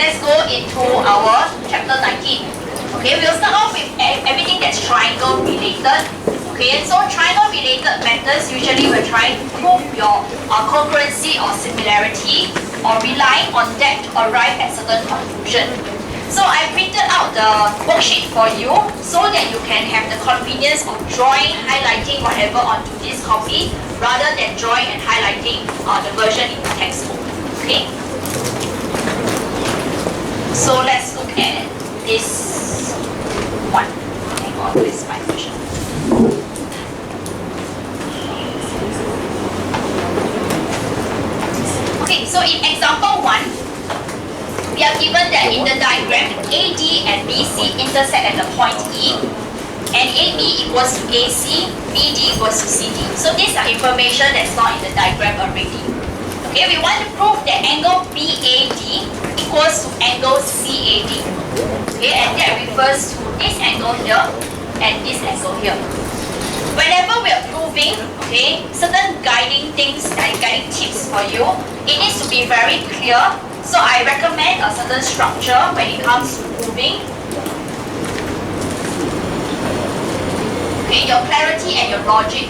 let's go into our chapter 19. Okay, we'll start off with everything that's triangle related. Okay, so triangle related methods usually we're trying to prove your congruency or similarity or relying on that to arrive at certain conclusion. So I printed out the worksheet for you so that you can have the convenience of drawing, highlighting whatever onto this copy rather than drawing and highlighting the version in the textbook. Okay. So let's look at this one. Hang on, where's my version? Okay, so in example 1, we are given that in the diagram AD and BC intersect at the point E, and AB equals to AC, BD equals to CD. So these are information that's not in the diagram already. Okay, we want to prove that angle BAD equals to angle CAD. Okay, and that refers to this angle here and this angle here. Whenever we are proving, okay, certain guiding things, guiding tips for you, it needs to be very clear. So I recommend a certain structure when it comes to proving. Okay, your clarity and your logic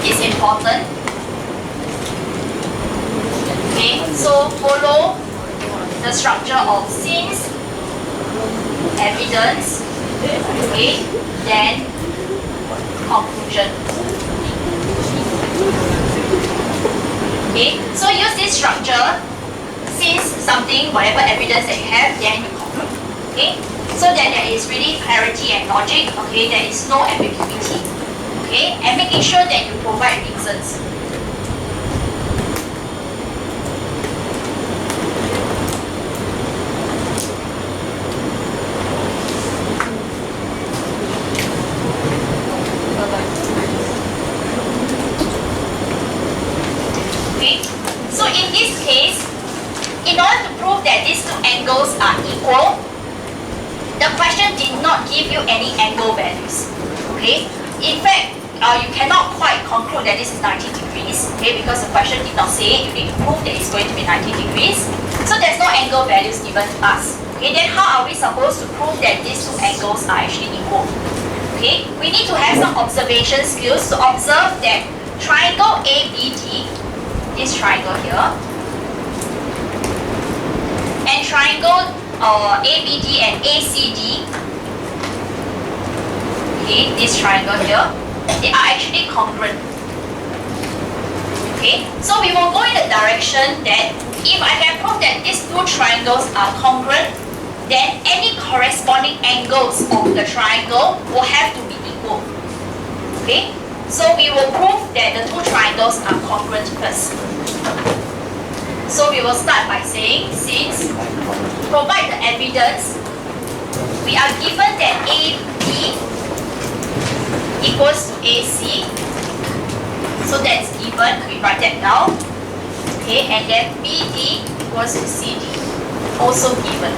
is important. Okay, so follow the structure of since, evidence, okay, then conclusion. Okay, so use this structure, since something, whatever evidence that you have, then you conclude. Okay, so that there is really clarity and logic, okay, there is no ambiguity. Okay, and making sure that you provide reasons. So in this case, in order to prove that these two angles are equal, the question did not give you any angle values. Okay, in fact, you cannot quite conclude that this is 90 degrees. Okay, because the question did not say it. You need to prove that it's going to be 90 degrees. So there's no angle values given to us. Okay, then how are we supposed to prove that these two angles are actually equal? Okay, we need to have some observation skills to observe that triangle ABD, this triangle here, and triangle ABD and ACD, okay, this triangle here, they are actually congruent. Okay, so we will go in the direction that if I can prove that these two triangles are congruent, then any corresponding angles of the triangle will have to be equal. Okay, so we will prove that the two triangles are congruent first. So we will start by saying, since provide the evidence, we are given that AB equals to AC. So that's given, we write that down. Okay, and then BD equals to CD, also given.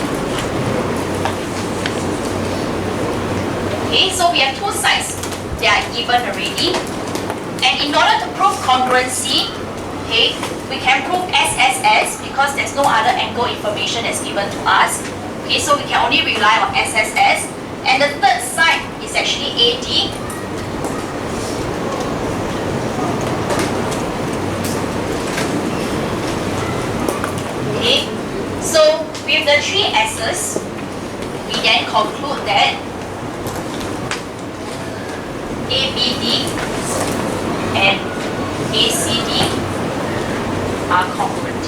Okay, so we have two sides that are given already. And in order to prove congruency, okay, we can prove SSS because there's no other angle information that's given to us. Okay, so we can only rely on SSS. And the third side is actually AD. Okay, so with the three S's, we then conclude that ABD and ACD are congruent.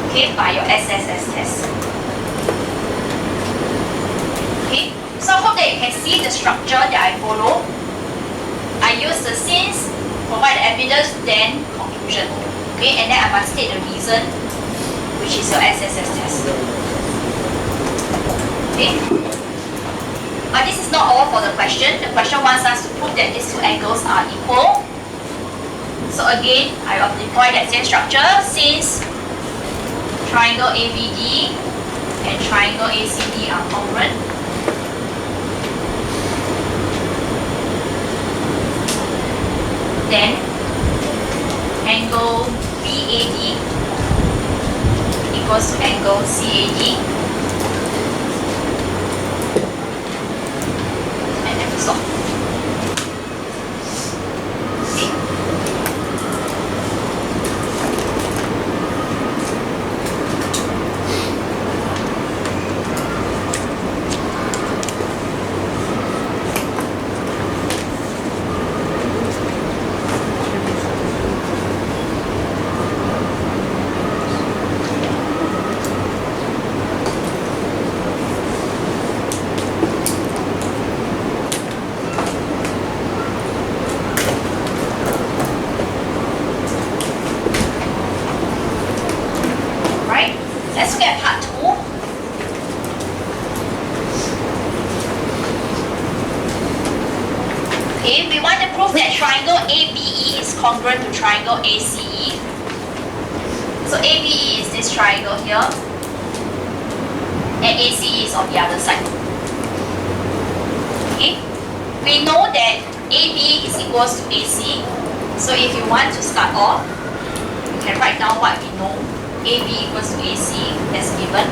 Okay, by your SSS test. Okay, so I hope that you can see the structure that I follow. I use the since, provide the evidence, then conclusion. Okay, and then I must state the reason, which is your SSS test. Okay. But this is not all for the question. The question wants us to prove that these two angles are equal. So again, I will deploy that same structure since triangle ABD and triangle ACD are congruent. then angle BAD equals to angle CAD, and then we stop. Let's look at part 2. Okay, we want to prove that triangle ABE is congruent to triangle ACE. So ABE is this triangle here, and ACE is on the other side. Okay, we know that AB is equals to AC. So if you want to start off, you can write down what we know. AB equals to AC, that's given.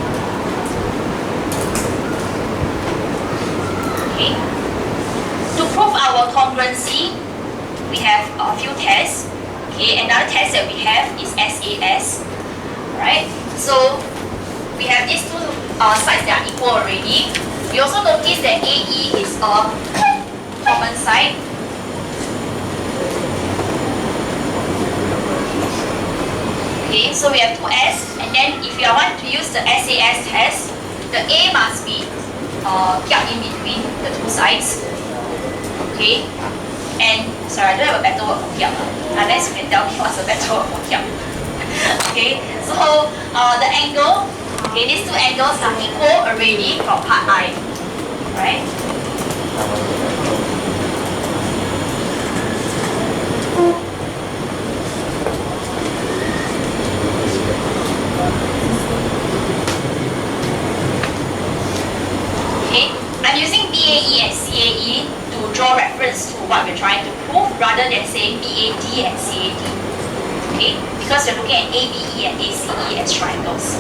Okay. To prove our congruency, we have a few tests. Okay, another test that we have is SAS. Right? So we have these two sides that are equal already. We also notice that AE is a common side. Okay, so we have 2S, and then if you want to use the SAS test, the A must be kept in between the two sides. Okay, and sorry, I don't have a better word for kept, unless you can tell me what's a better word for kept. Okay, so the angle, okay, these two angles are equal already from part I, right? I'm using BAE and CAE to draw reference to what we're trying to prove rather than saying BAD and CAD. Okay? Because we're looking at ABE and ACE as triangles.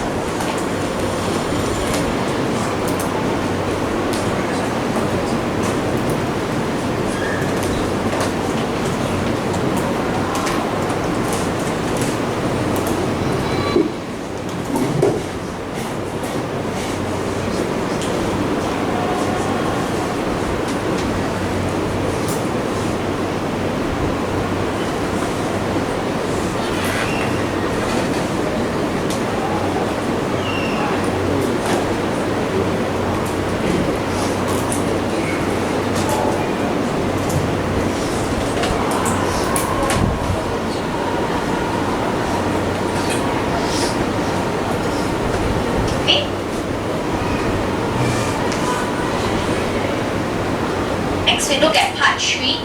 We look at part 3.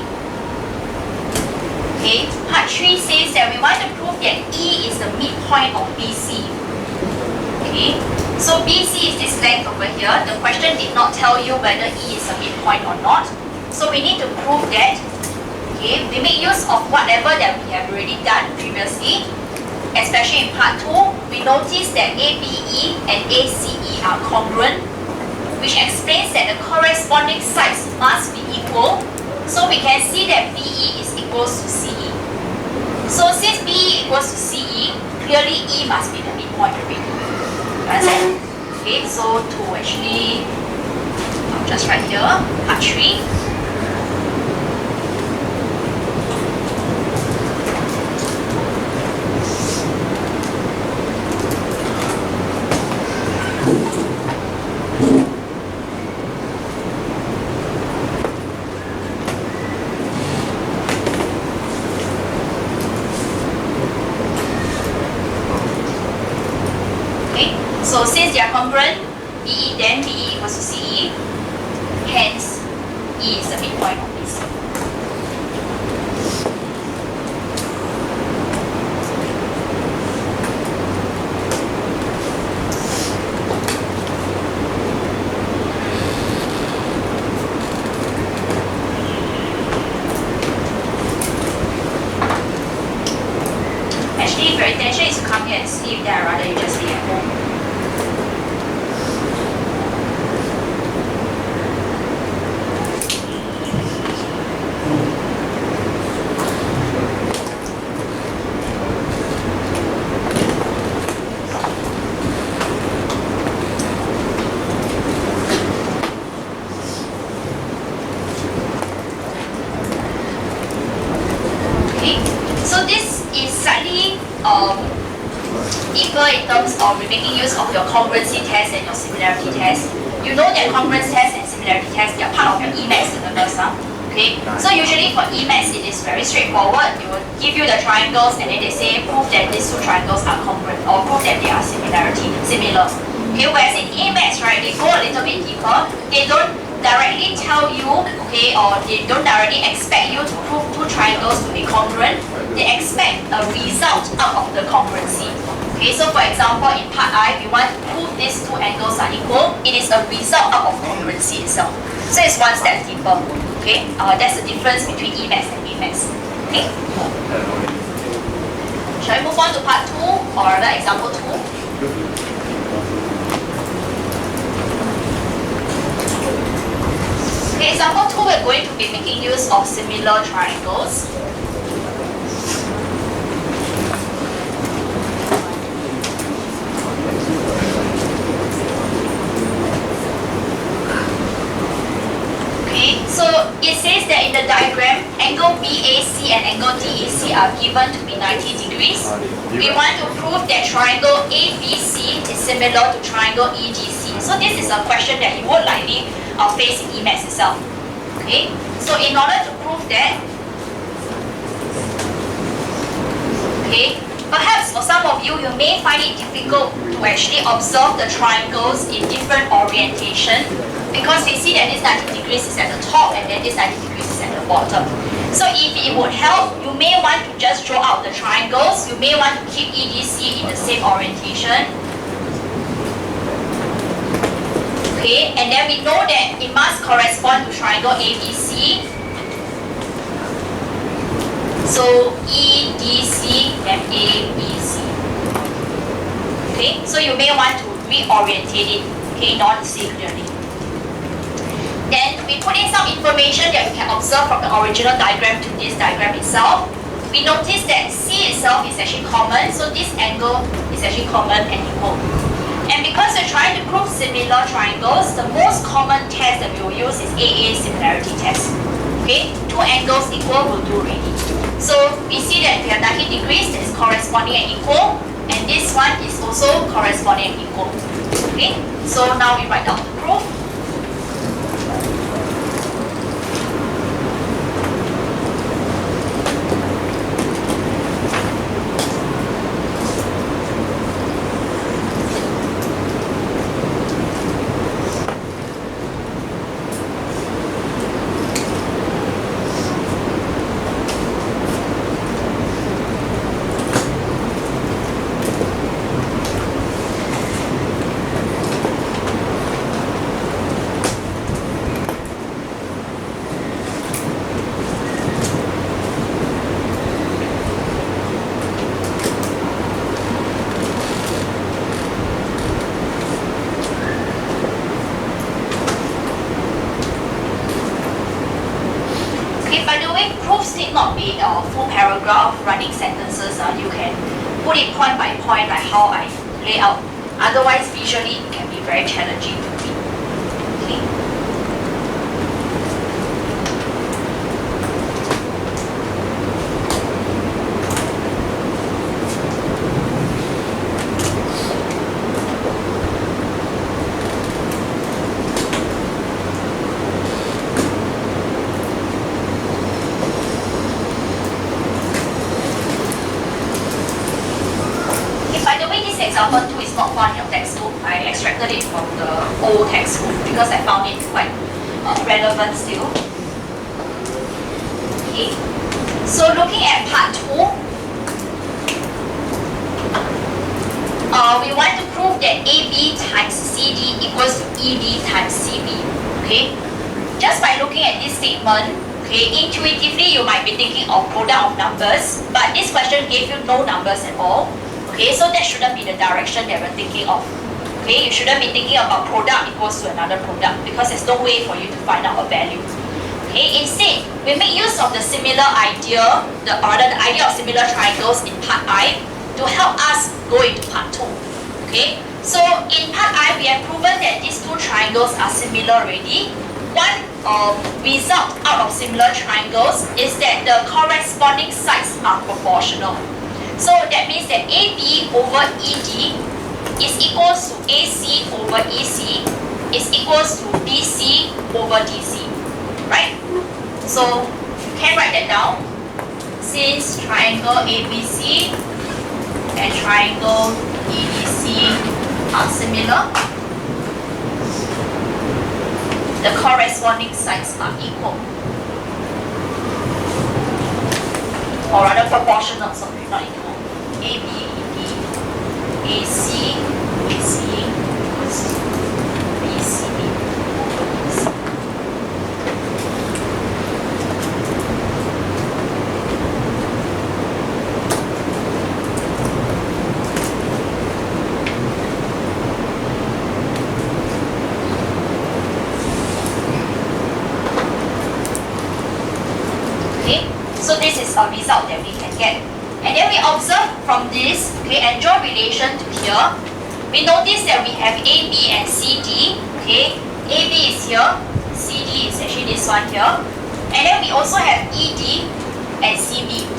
Okay, part 3 says that we want to prove that E is the midpoint of BC. Okay, so BC is this length over here. The question did not tell you whether E is a midpoint or not. So we need to prove that. Okay, we make use of whatever that we have already done previously. Especially in part 2, we notice that ABE and ACE are congruent, which explains that the corresponding sides must be equal. So we can see that BE is equals to CE. So since BE equals to CE, clearly E must be the midpoint already. Understand? Okay, so to actually, I'll just write here, part 3. So since they are congruent, BE then BE equals to CE, hence E is the midpoint of this. Actually, if your intention is to come here and sleep, then I'd rather you just stay at home. So this is slightly deeper in terms of making use of your congruency test and your similarity test. You know that congruence test and similarity test, they are part of your Emaths syllabus. Okay? So usually for Emaths, it is very straightforward. They will give you the triangles and then they say prove that these two triangles are congruent or prove that they are similar. Okay? Whereas in Emaths, right, they go a little bit deeper. They don't directly tell you, okay, or they don't directly expect you to prove two triangles to be congruent. They expect a result out of the congruency. Okay, so for example, in part I, we want to prove these two angles are equal. It is a result out of congruency itself. So it's one step deeper. Okay, that's the difference between Emaths and Emaths. Okay. Shall we move on to part 2 or the example 2? Okay, example 2, we're going to be making use of similar triangles. Okay, so it says that in the diagram, angle BAC and angle DEC are given to be 90 degrees. We want to prove that triangle ABC is similar to triangle EDC. So this is a question that you would likely face in Emaths itself. Okay, so in order to prove that, okay, perhaps for some of you, you may find it difficult to actually observe the triangles in different orientation because we see that this 90 degrees is at the top and then this 90 degrees is at the bottom. So if it would help, you may want to just draw out the triangles. You may want to keep EDC in the same orientation. Okay, and then we know that it must correspond to triangle ABC. So EDC and ABC. Okay, so you may want to reorientate it, okay, in order to see clearly. Then we put in some information that we can observe from the original diagram to this diagram itself. We notice that C itself is actually common, so this angle is actually common and equal. And because we're trying to prove similar triangles, the most common test that we will use is AA similarity test. Okay, two angles equal will do already. So we see that we have 90 degrees that is corresponding and equal, and this one is also corresponding and equal. Okay, so now we write down the proof. By the way, proofs need not be a full paragraph, running sentences. You can put it point by point like how I lay out. Otherwise, visually, it can be very challenging to read. Okay. By the way, this example 2 is not found in your textbook. I extracted it from the old textbook because I found it quite relevant still. Okay, so looking at part 2, we want to prove that AB times CD equals to ED times CB. Okay, just by looking at this statement, Okay, intuitively you might be thinking of product of numbers, but this question gave you no numbers at all. Okay, so that shouldn't be the direction that we're thinking of. Okay, you shouldn't be thinking about product equals to another product because there's no way for you to find out a value. Okay, instead, we make use of the similar idea, the idea of similar triangles in part I to help us go into part 2. Okay, so in part I, we have proven that these two triangles are similar already. One result out of similar triangles is that the corresponding sides are proportional. So that means that AB over ED is equals to AC over EC is equals to BC over DC, right? So you can write that down. Since triangle ABC and triangle EDC are similar, the corresponding sides are equal. Or rather proportional, sorry, not equal. AB, ED, AC, AC equals to BC over BC. So this is a result that we can get. And then we observe from this, okay, and draw relation to here. We notice that we have AB and CD, okay. AB is here, CD is actually this one here. And then we also have ED and CB.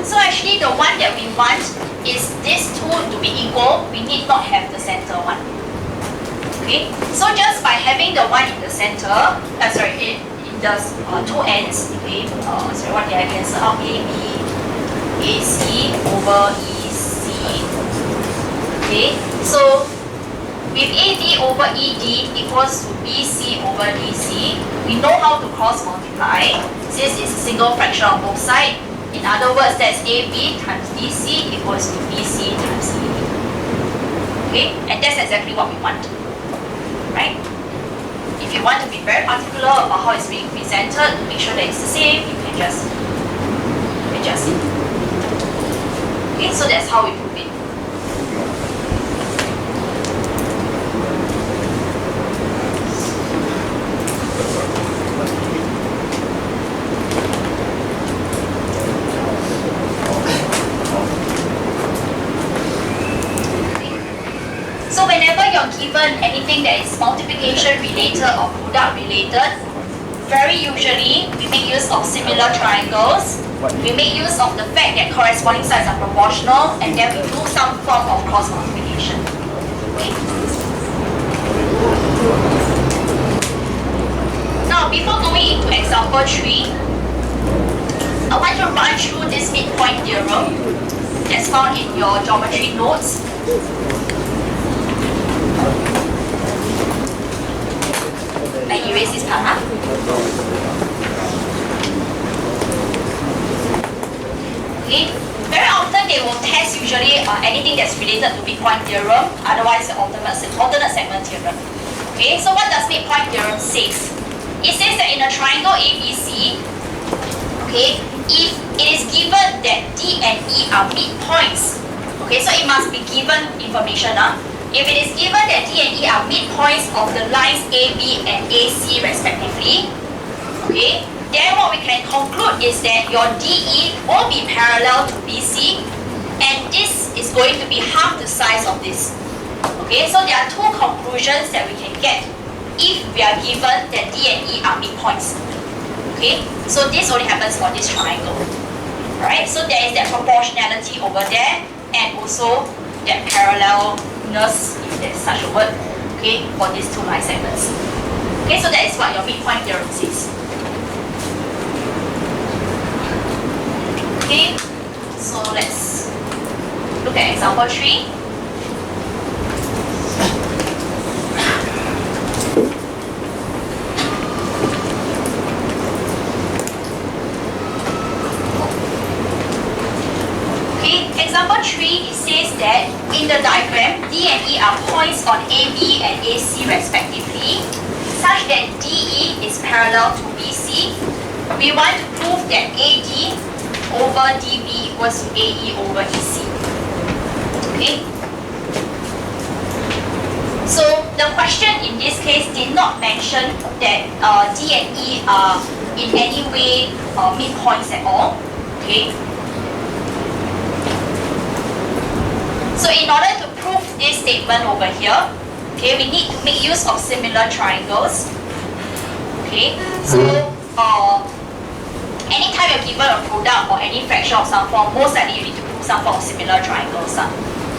So actually the one that we want is these two to be equal. We need not have the center one. Okay, so just by having the one in the center, the two ends, okay, sorry, what did I cancel out? AB, AC over EC. Okay, so with AB over ED equals to BC over DC, we know how to cross multiply since it's a single fraction on both sides. In other words, that's AB times DC equals to BC times ED. Okay, and that's exactly what we want, right? If you want to be very particular about how it's being presented, make sure that it's the same, you can just adjust it. Okay, so that's how we prove it. So whenever you're given anything that is multiplication related or product related, very usually we make use of similar triangles. We make use of the fact that corresponding sides are proportional, and then we do some form of cross multiplication. Okay. Now before going into example 3, I want to run through this midpoint theorem that's found in your geometry notes. I erase this part. Okay. Very often they will test usually anything that's related to midpoint theorem, otherwise the alternate segment theorem. Okay, so what does midpoint theorem say? It says that in a triangle ABC, okay, if it is given that D and E are midpoints, okay, so it must be given information. If it is given that D and E are midpoints of the lines AB and AC respectively, okay, then what we can conclude is that your DE will be parallel to BC, and this is going to be half the size of this. Okay, so there are two conclusions that we can get if we are given that D and E are midpoints. Okay, so this only happens for this triangle. Alright, so there is that proportionality over there, and also that parallelness, if there's such a word, okay, for these two line segments. Okay, so that is what your midpoint theorem says. Okay, so let's look at example 3. Example 3, it says that in the diagram, D and E are points on AB and AC respectively, such that DE is parallel to BC, we want to prove that AD over DB equals to AE over EC. Okay? So the question in this case did not mention that D and E are in any way midpoints at all. Okay? So in order to prove this statement over here, okay, we need to make use of similar triangles. Okay, so anytime you're given a product or any fraction of some form, most likely you need to prove some form of similar triangles.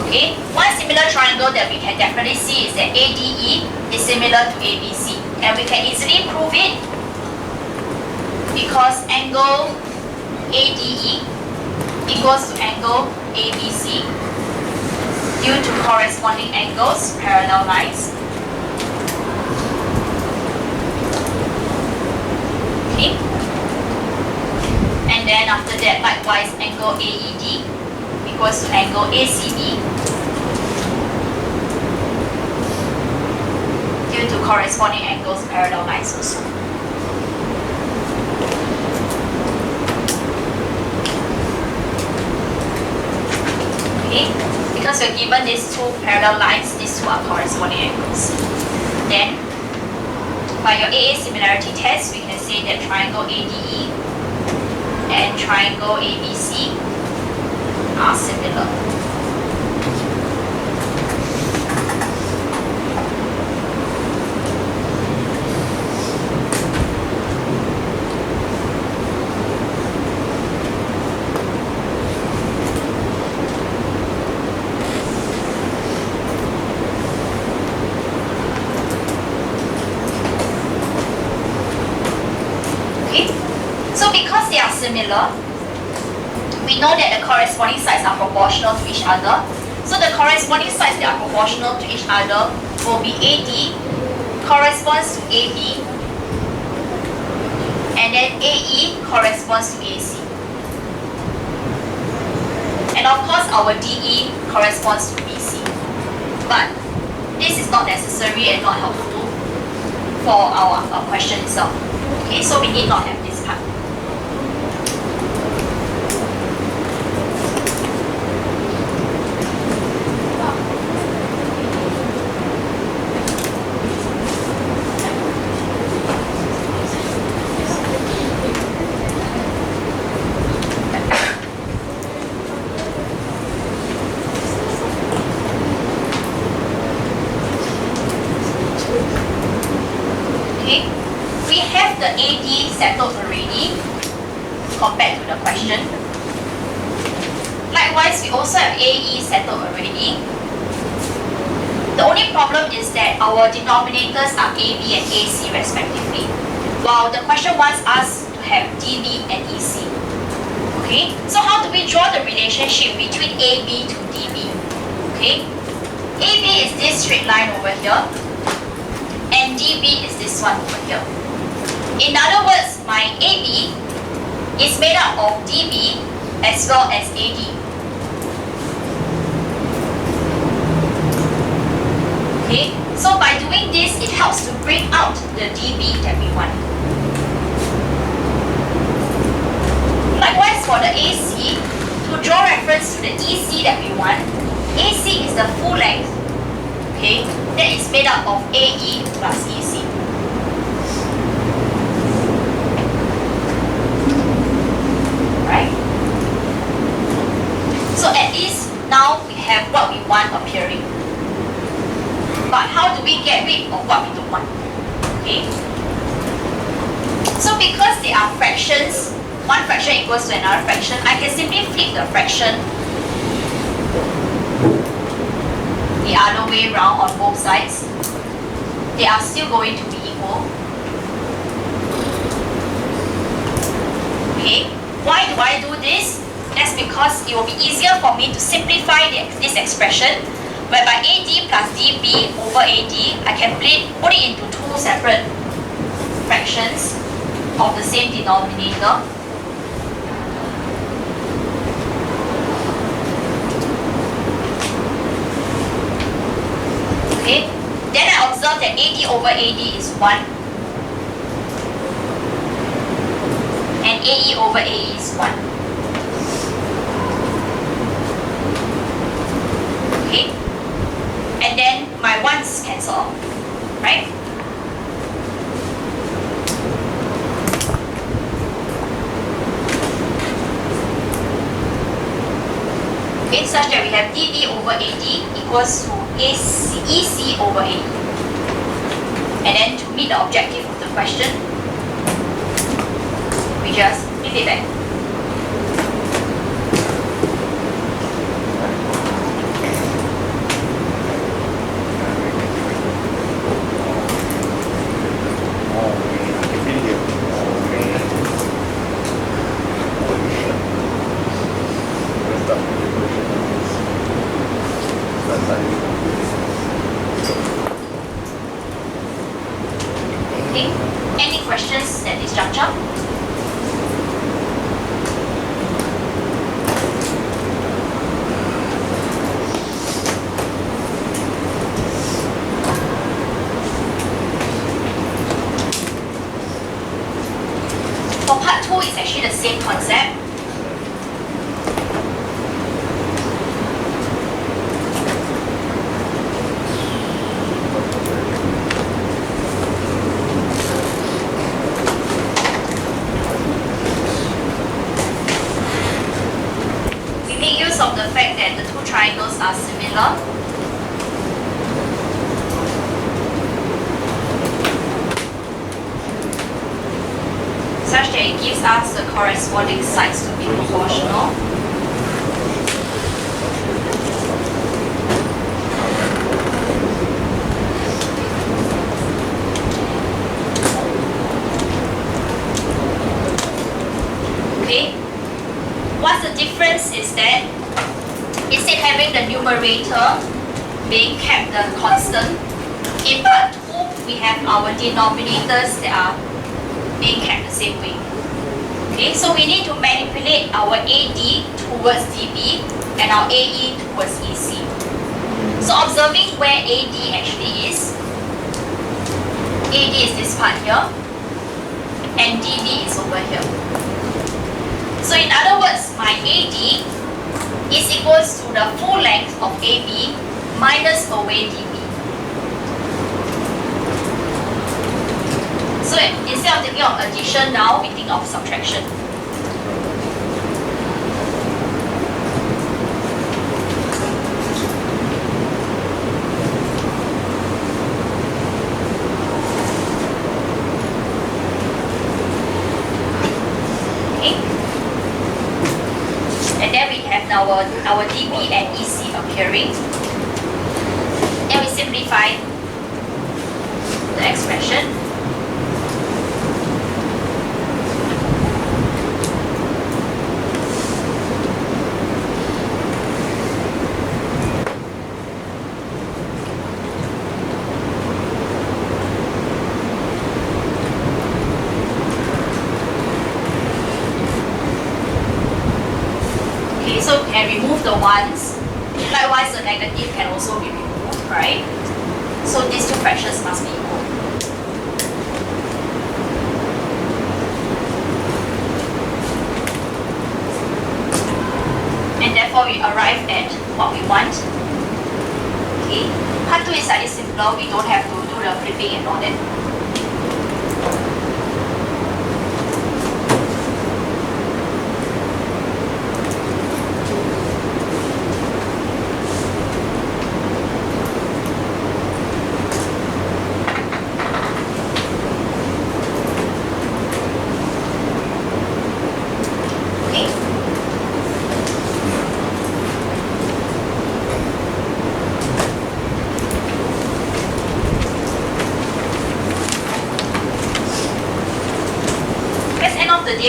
Okay, one similar triangle that we can definitely see is that ADE is similar to ABC, and we can easily prove it because angle ADE equals to angle ABC due to corresponding angles, parallel lines. Okay. And then after that, likewise, angle AED equals to angle ACB due to corresponding angles, parallel lines also. Okay. Because we're given these two parallel lines, these two are corresponding angles. Then, by your AA similarity test, we can say that triangle ADE and triangle ABC are similar. Similar, we know that the corresponding sides are proportional to each other. So the corresponding sides that are proportional to each other will be AD corresponds to AB, and then AE corresponds to AC. And of course our DE corresponds to BC. But this is not necessary and not helpful for our question itself. Okay, so we need not have this part. AD settled already compared to the question. Likewise, we also have AE settled already. The only problem is that our denominators are AB and AC respectively, while the question wants us to have DB and EC. Okay, so how do we draw the relationship between AB to DB? Okay, AB is this straight line over here, and DB is this one over here. In other words, my AB is made up of DB as well as AD. Okay, so by doing this, it helps to bring out the DB that we want. Likewise, for the AC, to draw reference to the EC that we want, AC is the full length, okay, that is made up of AE plus EC. So at least now we have what we want appearing. But how do we get rid of what we don't want? Okay. So because they are fractions, one fraction equals to another fraction, I can simply flip the fraction the other way around on both sides. They are still going to be equal. Okay. Why do I do this? That's because it will be easier for me to simplify this expression, whereby AD plus DB over AD, I can put it into two separate fractions of the same denominator. Okay, then I observe that AD over AD is 1. AE over AE is 1. Okay? And then my 1's cancel, right? Okay, such that we have DB over AD equals to EC over AE. And then to meet the objective of the question, we just flip it back. Okay, any questions at this juncture? For part 2, it's actually the same concept. We make use of the fact that the two triangles are similar. Such that it gives us the corresponding sides to be proportional. Okay, what's the difference is that instead having the numerator being kept the constant, in part 2 we have our denominators that are being kept the same way. Okay, so we need to manipulate our AD towards DB and our AE towards EC. So observing where AD actually is, AD is this part here, and DB is over here. So in other words, my AD is equals to the full length of AB minus away DB. So instead of thinking of addition now, we think of subtraction. Okay. And then we have our DB and EC appearing. Then we simplify the expression. So we can remove the ones. Likewise, the negative can also be removed, right? So these two fractions must be equal. And therefore, we arrive at what we want. Okay. Part 2 is slightly simpler. We don't have to do the flipping and all that.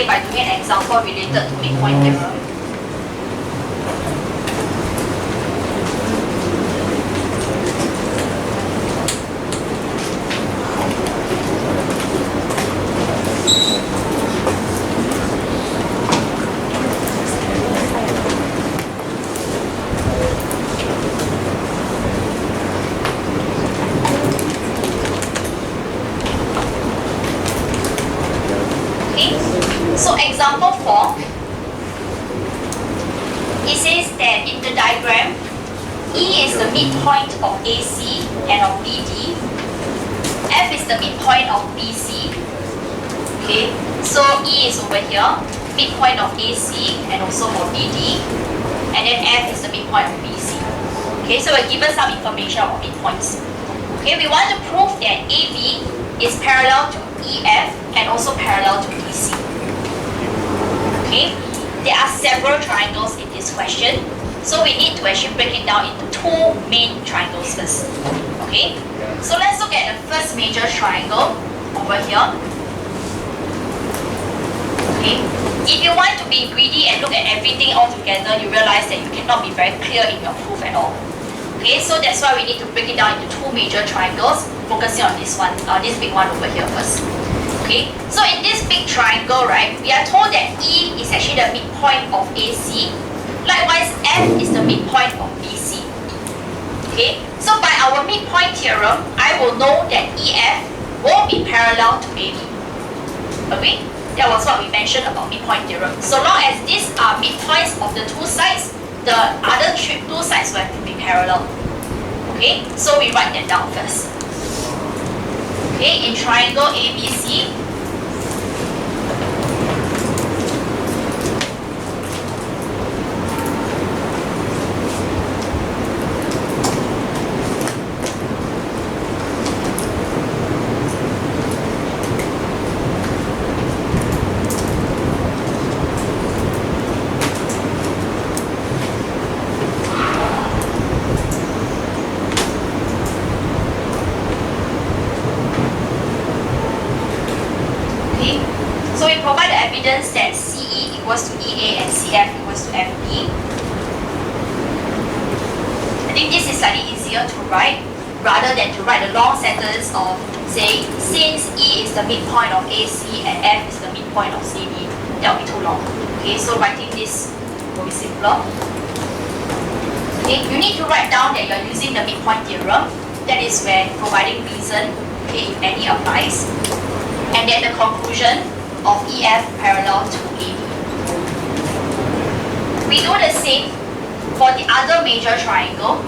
By doing an example related to midpoint theorem. So example it says that in the diagram, E is the midpoint of AC and of BD. F is the midpoint of BC. Okay, so E is over here, midpoint of AC and also for BD. And then F is the midpoint of BC. Okay, so we're given some information about midpoints. Okay, we want to prove that AB is parallel to EF and also parallel to BC. Okay, there are several triangles in this question, so we need to actually break it down into two main triangles first. Okay, so let's look at the first major triangle over here. Okay, if you want to be greedy and look at everything all together, you realize that you cannot be very clear in your proof at all. Okay, so that's why we need to break it down into two major triangles, focusing on this one, this big one over here first. Okay, so in this big triangle, right, we are told that E is actually the midpoint of AC. Likewise, F is the midpoint of BC. Okay, so by our midpoint theorem, I will know that EF will be parallel to AB. Okay, that was what we mentioned about midpoint theorem. So long as these are midpoints of the two sides, the other two sides will have to be parallel. Okay, so we write that down first. Okay, in triangle ABC, that CE equals to EA and CF equals to FB. I think this is slightly easier to write rather than to write a long sentence of say since E is the midpoint of AC and F is the midpoint of CD. That will be too long. Okay, so writing this will be simpler. Okay, you need to write down that you are using the midpoint theorem. That is when providing reason, okay, if any applies. And then the conclusion of EF parallel to AB. We do the same for the other major triangle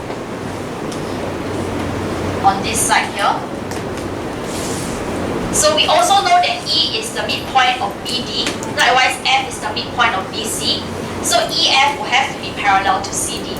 on this side here. So we also know that E is the midpoint of BD, likewise F is the midpoint of BC. So EF will have to be parallel to CD.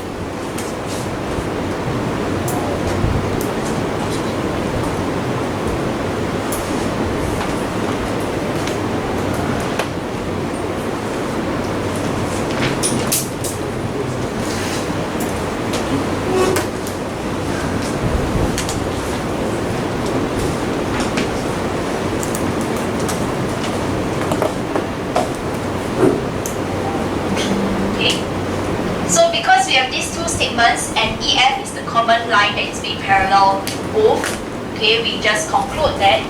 And EF is the common line that is being parallel to both. Okay, we just conclude that.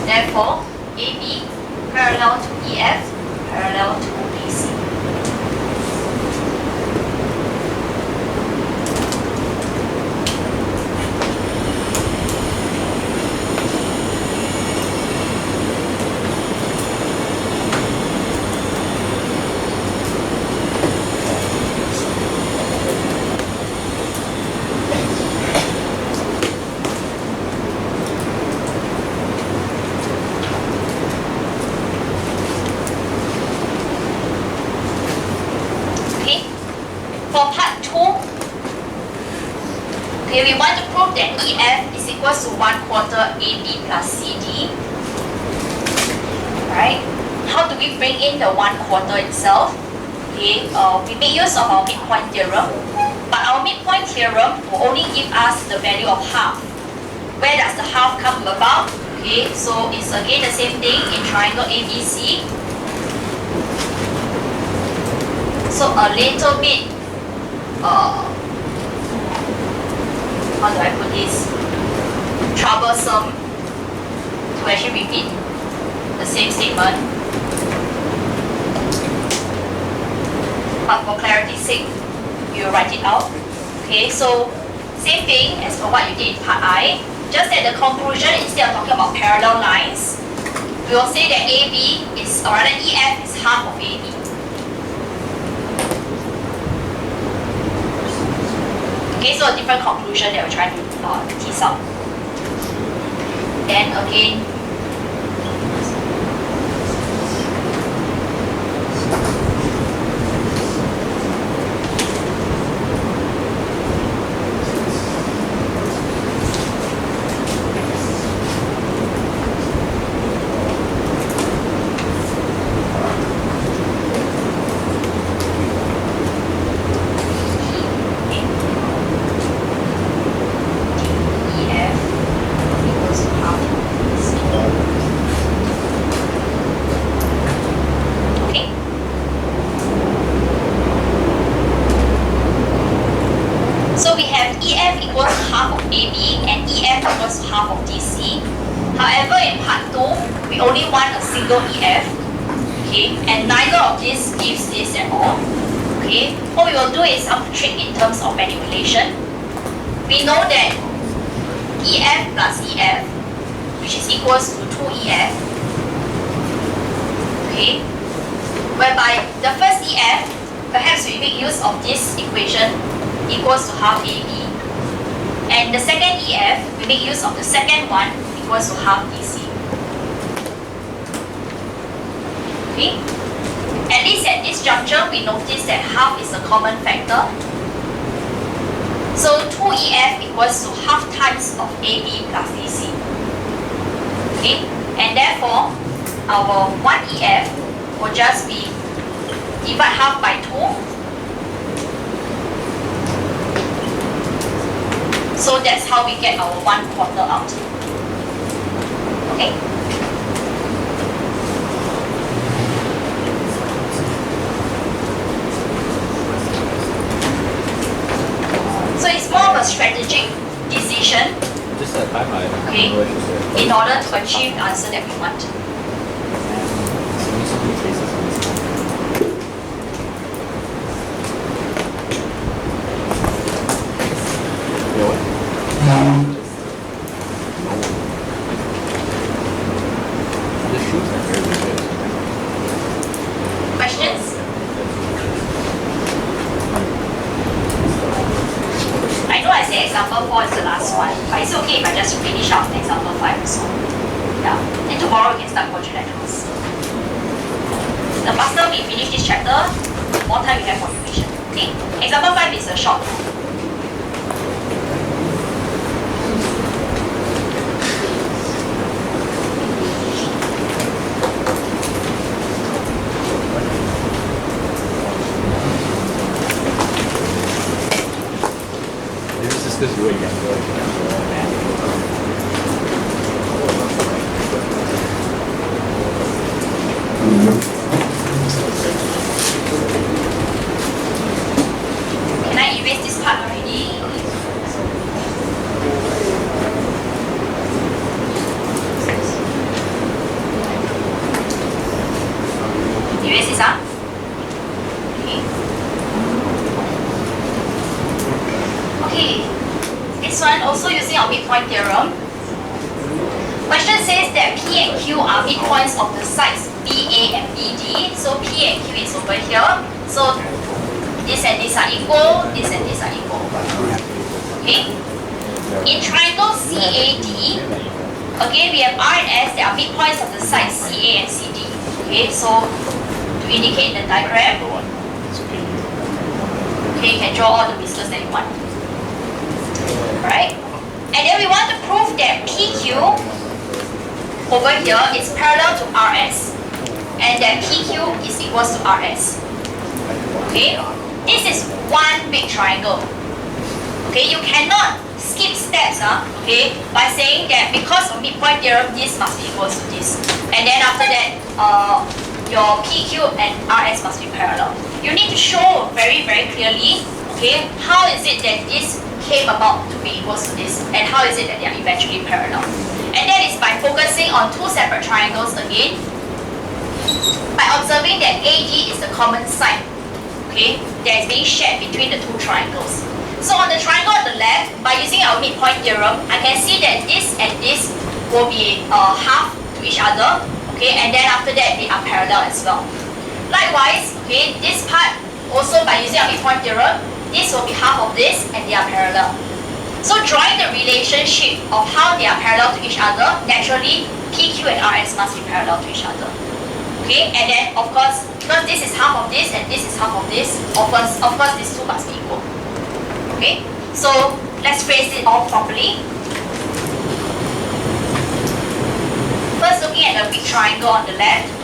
Therefore, AB parallel to EF parallel to BC. Okay, we want to prove that EF is equals to 1/4 AB plus CD. Right? How do we bring in the 1/4 itself? Okay, we make use of our midpoint theorem, but our midpoint theorem will only give us the value of half. Where does the half come about? Okay, so it's again the same thing in triangle ABC. So a little bit how do I put this? Troublesome to actually repeat the same statement. But for clarity's sake, you write it out. Okay, so same thing as for what you did in part I. Just at the conclusion, instead of talking about parallel lines, we will say that AB is, or rather EF is half of AB. Okay, so a different conclusion that we're trying to tease out. Then again, EF, okay, and neither of this gives this at all. Okay, what we will do is some trick in terms of manipulation. We know that EF plus EF, which is equals to 2EF, okay, whereby the first EF, perhaps we make use of this equation equals to half AB, and the second EF, we make use of the second one equals to half DC. Okay? At least at this juncture, we notice that half is a common factor. So 2EF equals to half times of AB plus DC. Okay? And therefore, our 1EF will just be divide half by 2. So that's how we get our 1/4 out. Okay? So it's more of a strategic decision, okay, in order to achieve the answer that we want. Questions? I know I say example 4 is the last one, but it's okay if I just finish out example 5 also. Yeah. Then tomorrow we can start quadrilaterals. The faster we finish this chapter, the more time we have for revision. Okay? Example 5 is a short one. Because you were younger. Can I erase this part already? Erase this, huh? Okay. This one also using our midpoint theorem. Question says that P and Q are midpoints of the sides BA and BD. So P and Q is over here. So this and this are equal, this and this are equal. Okay? In triangle CAD, again we have R and S that are midpoints of the sides CA and CD. Okay, so to indicate in the diagram, okay, you can draw all the whiskers that you want. Right? And then we want to prove that PQ over here is parallel to RS and that PQ is equals to RS. Okay? This is one big triangle. Okay, you cannot skip steps okay, by saying that because of midpoint theorem, this must be equals to this. And then after that, your PQ and RS must be parallel. You need to show very, very clearly, okay, how is it that this came about to be equals to this, and how is it that they are eventually parallel. And that is by focusing on two separate triangles again, by observing that AD is the common side, okay, that is being shared between the two triangles. So on the triangle on the left, by using our midpoint theorem, I can see that this and this will be half to each other, okay, and then after that they are parallel as well. Likewise, okay, this part also by using our midpoint theorem, this will be half of this, and they are parallel. So drawing the relationship of how they are parallel to each other, naturally PQ and RS must be parallel to each other. Okay, and then of course, because this is half of this and this is half of this, of course these two must be equal. Okay, so let's phrase it all properly. First, looking at the big triangle on the left.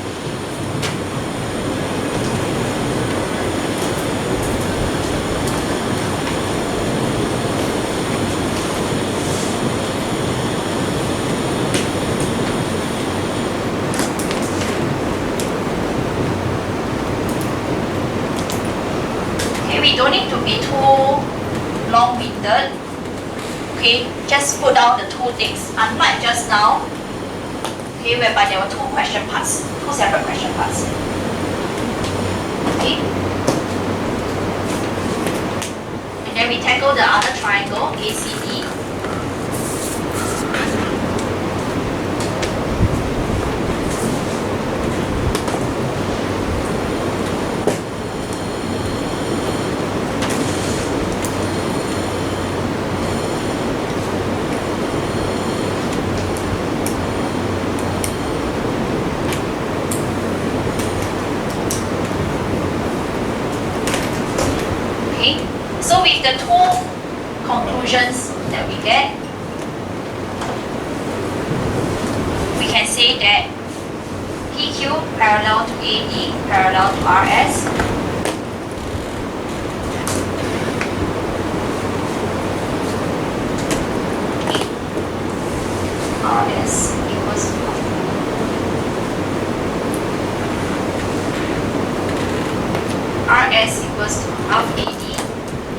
We don't need to be too long-winded. Okay, just put down the two things. Unlike just now, okay, whereby there were two question parts, two separate question parts. Okay. And then we tackle the other triangle, ACD. So with the two conclusions that we get, we can say that PQ parallel to AD parallel to RS. RS equals to RS equals to half AD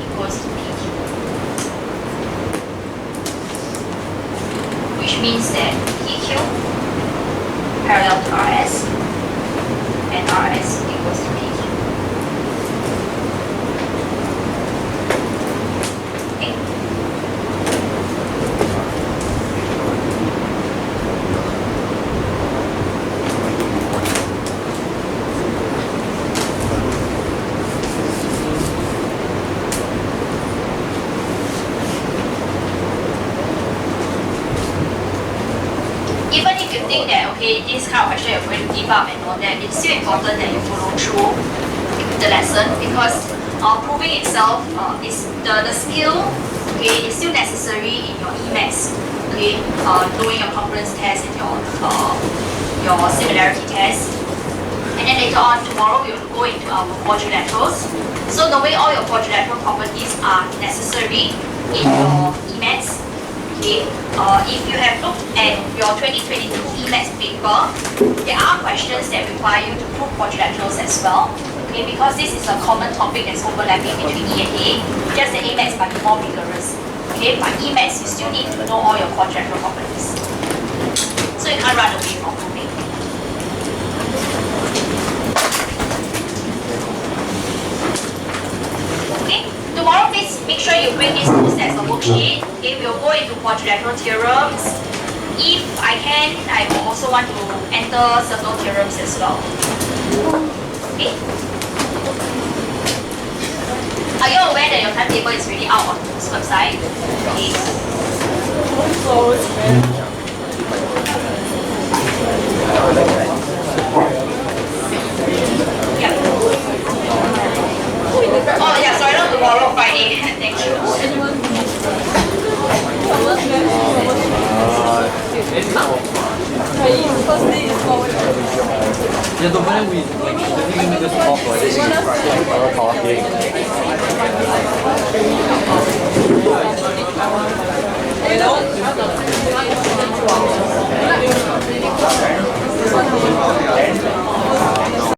equals to PQ, which means that PQ parallel to RS and RS equals to PQ. Okay. Even if you think that, okay, this kind of question you're going to give up and all that, it's still important that you follow through the lesson, because proving itself is the skill, okay, is still necessary in your E-maths, okay, knowing your congruence test and your similarity test. And then later on tomorrow we will go into our quadrilaterals. So knowing all your quadrilateral properties are necessary in your E-maths. Okay, if you have looked at your 2022 E-maths paper, there are questions that require you to prove quadrilaterals as well. Okay, because this is a common topic that's overlapping between E and A, just that A-maths might be more rigorous. Okay, but E-maths you still need to know all your quadrilateral properties. So you can't run away from proving. Okay, tomorrow please make sure you bring these two sets of worksheet. Okay, we'll go into quadrilateral theorems. If I can, I will also want to enter circle theorems as well. Okay. Are you aware that your timetable is already out on this website? Okay. Yeah. Oh yeah, sorry, not tomorrow, Friday. Thank you. Yeah, the way we just talk like this, like talking. You know?